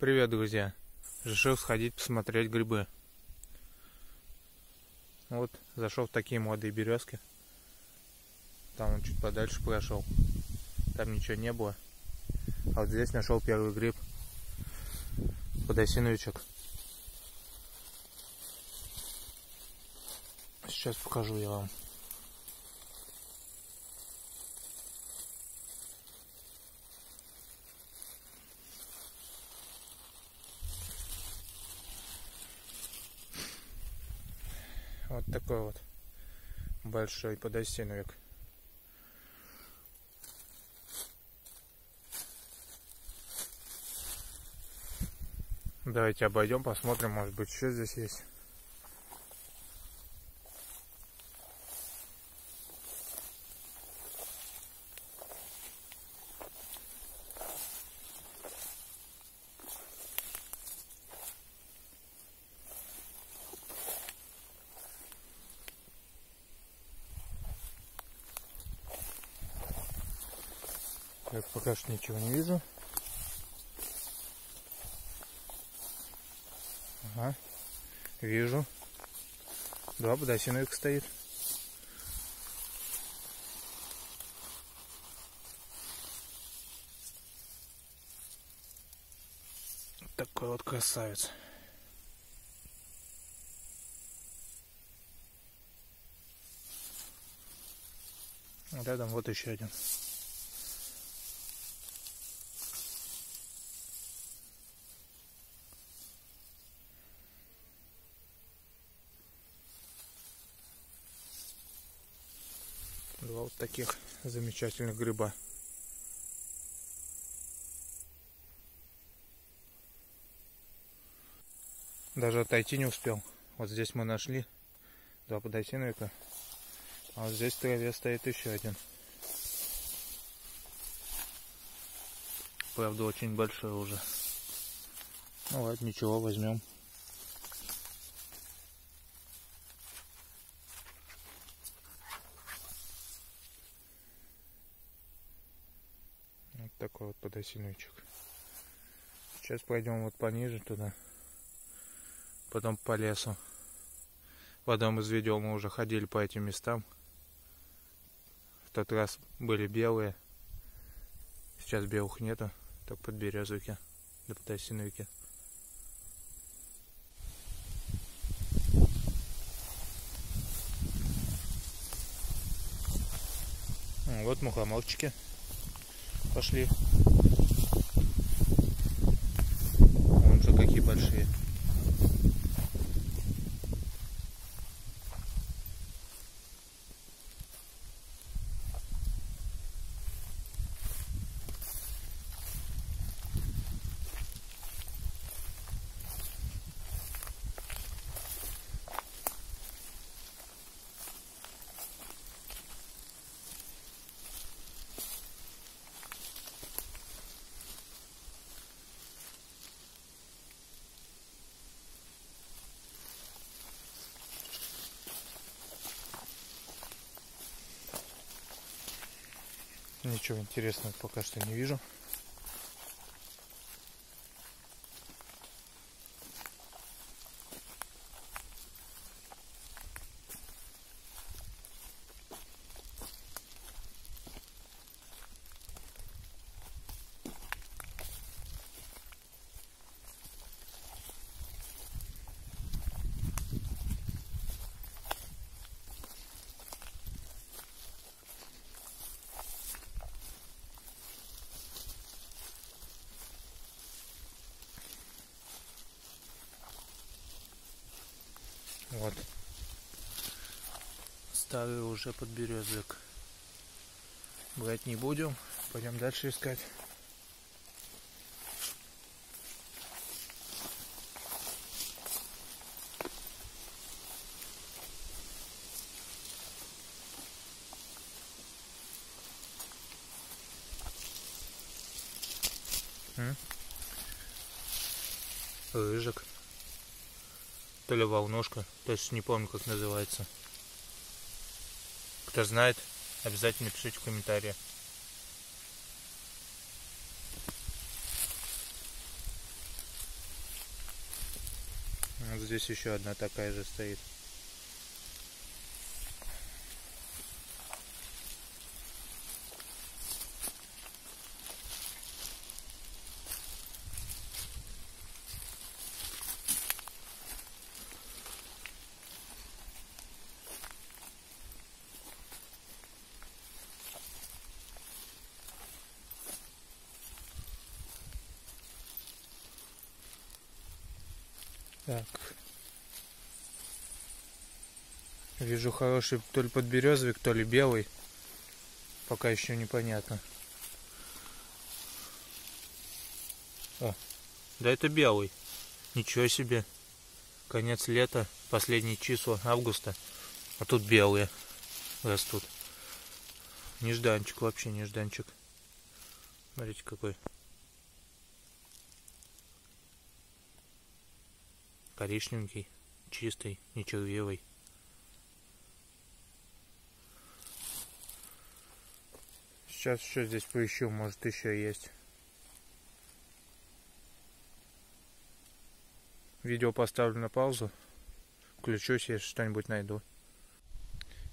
Привет, друзья! Решил сходить посмотреть грибы. Вот, зашел в такие молодые березки. Там он чуть подальше прошел. Там ничего не было. А вот здесь нашел первый гриб. Подосиновичек. Сейчас покажу я вам. Вот такой вот большой подосиновик. Давайте обойдем, посмотрим, может быть, еще здесь есть. Так, пока что ничего не вижу. Ага, вижу. Два подосиновика стоит. Такой вот красавец. Рядом вот еще один. Два вот таких замечательных гриба. Даже отойти не успел. Вот здесь мы нашли два подосиновика. А вот здесь в траве стоит еще один. Правда, очень большой уже. Ну ладно, ничего, возьмем. Вот такой вот подосиновичек. Сейчас пойдем вот пониже туда. Потом по лесу. В одном из видео мы уже ходили по этим местам. В тот раз были белые. Сейчас белых нету. Только подберезовики да подосиновики. Вот мухоморчики пошли. Вон же какие большие. Ничего интересного пока что не вижу. Вот. Старый уже подберезовик. Брать не будем. Пойдем дальше искать. Рыжик. То ли волнушка. Точно не помню, как называется. Кто знает, обязательно пишите в комментариях. здесь еще одна такая же стоит. Так. Вижу хороший то ли подберезовик, то ли белый. Пока еще непонятно. О, да это белый. Ничего себе. Конец лета, последние числа августа. А тут белые растут. Нежданчик, вообще нежданчик. Смотрите какой. Коричневенький, чистый, не червивый. Сейчас еще здесь поищу, может еще есть. Видео поставлю на паузу. Включусь, если что-нибудь найду.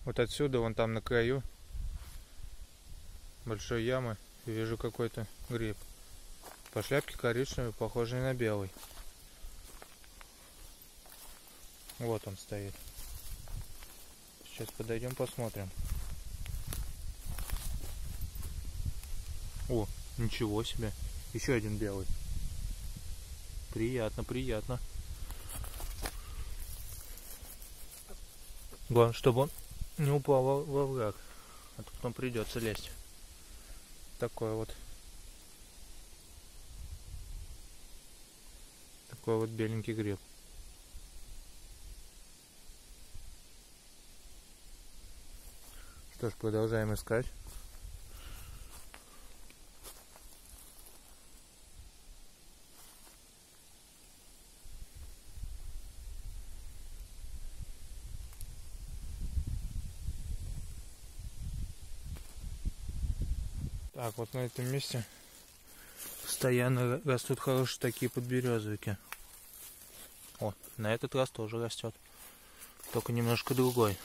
Вот отсюда, вон там на краю большой ямы, вижу какой-то гриб. По шляпке коричневый, похожий на белый. Вот он стоит. Сейчас подойдем, посмотрим. О, ничего себе. Еще один белый. Приятно, приятно. Главное, чтобы он не упал во враг. А то потом придется лезть. Такой вот беленький гриб. Что ж, продолжаем искать. Так, вот на этом месте постоянно растут хорошие такие подберезовики. О, на этот раз тоже растет. Только немножко другой.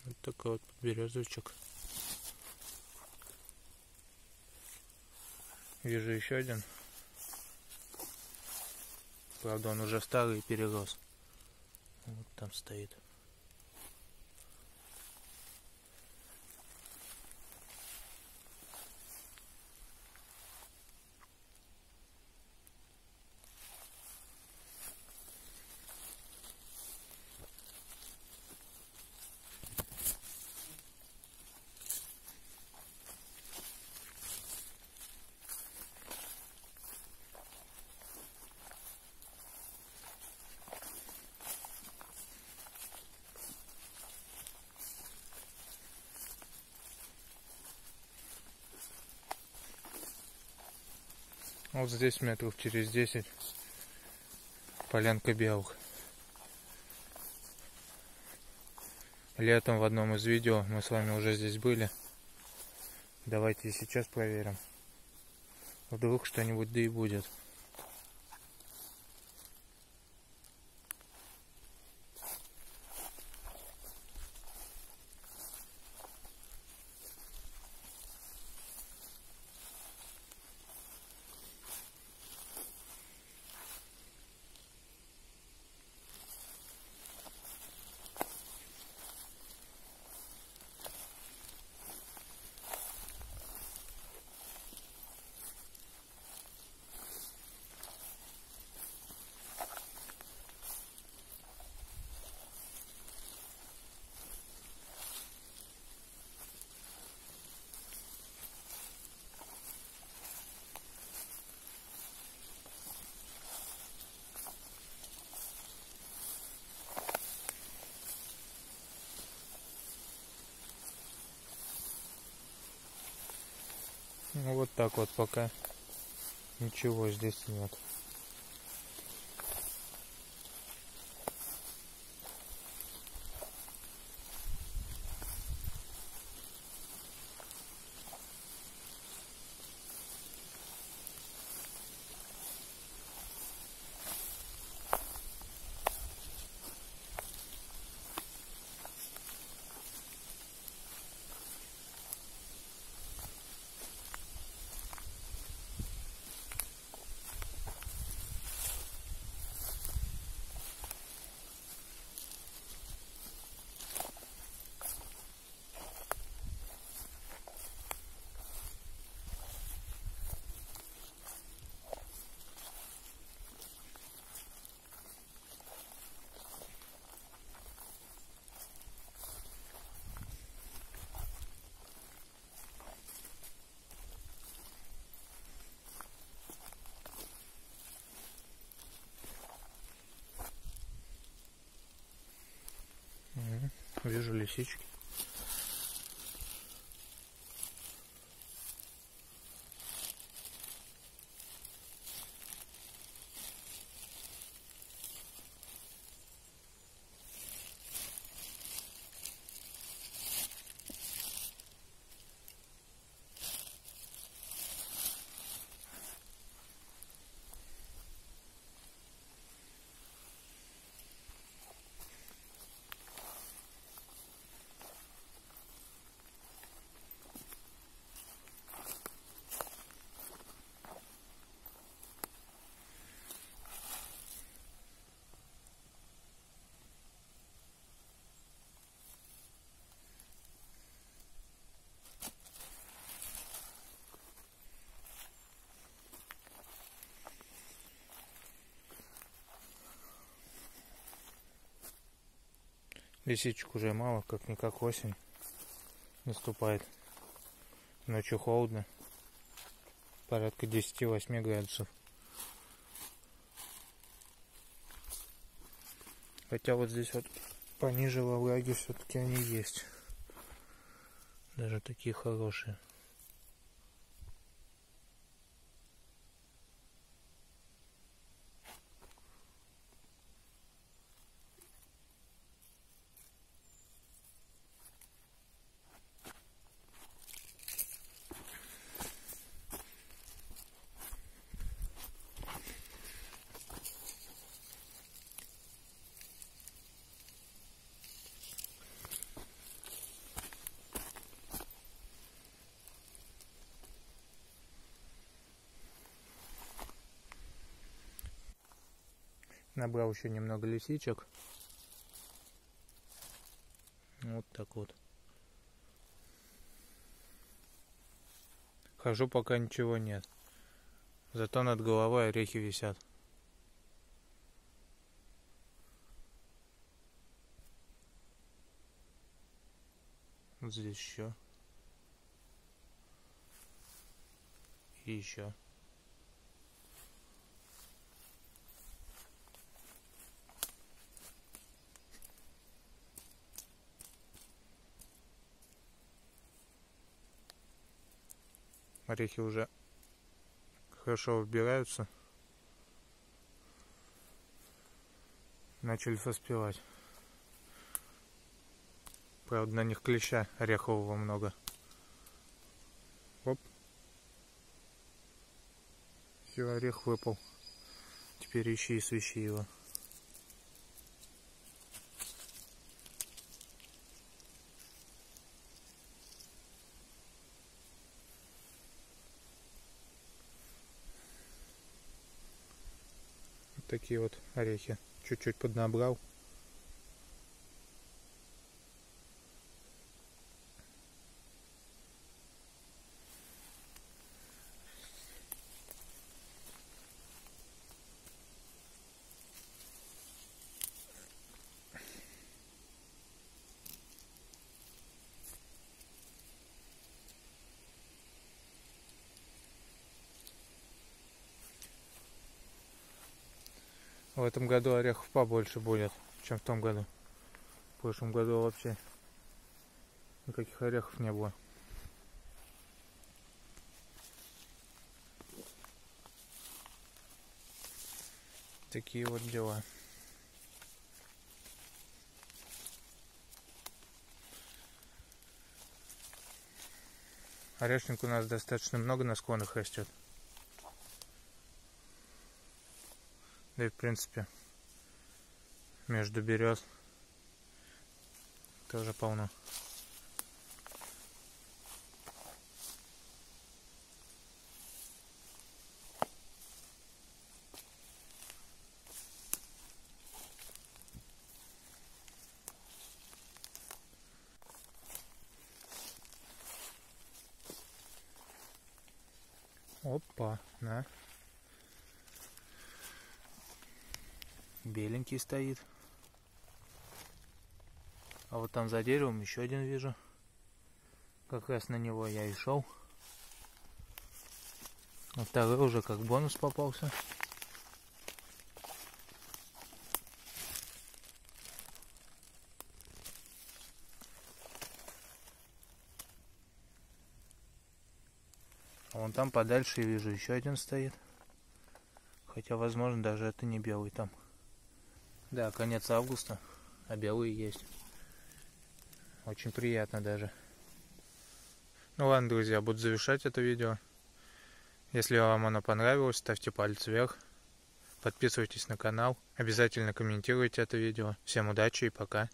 Вот такой вот подберезовичек. Вижу еще один. Правда, он уже старый и перерос. Вот там стоит. Вот здесь метров через 10 полянка белых. Летом в одном из видео мы с вами уже здесь были. Давайте сейчас проверим. Вдруг что-нибудь да и будет. Ну вот так вот пока ничего здесь нет. Вижу лисички. Лисичек уже мало, как-никак осень наступает. Ночью холодно, порядка 10-8 градусов. Хотя вот здесь вот пониже во враге все-таки они есть. Даже такие хорошие. Набрал еще немного лисичек. Вот так вот. Хожу, пока ничего нет. Зато над головой орехи висят. Вот здесь еще. И еще. Орехи уже хорошо выбираются. Начали поспевать. Правда, на них клеща орехового много. Оп. Все, орех выпал. Теперь ищи и свищи его. Вот такие вот орехи. Чуть-чуть поднабрал. В этом году орехов побольше будет, чем в том году. В прошлом году вообще никаких орехов не было. Такие вот дела. Орешник у нас достаточно много на склонах растет. Да и в принципе между берез тоже полно. Опа, на. Беленький стоит. А вот там за деревом еще один вижу. Как раз на него я и шел. А второй уже как бонус попался. А вон там подальше я вижу еще один стоит. Хотя, возможно, даже это не белый там. Да, конец августа, а белые есть. Очень приятно даже. Ну ладно, друзья, буду завершать это видео. Если вам оно понравилось, ставьте палец вверх. Подписывайтесь на канал. Обязательно комментируйте это видео. Всем удачи и пока.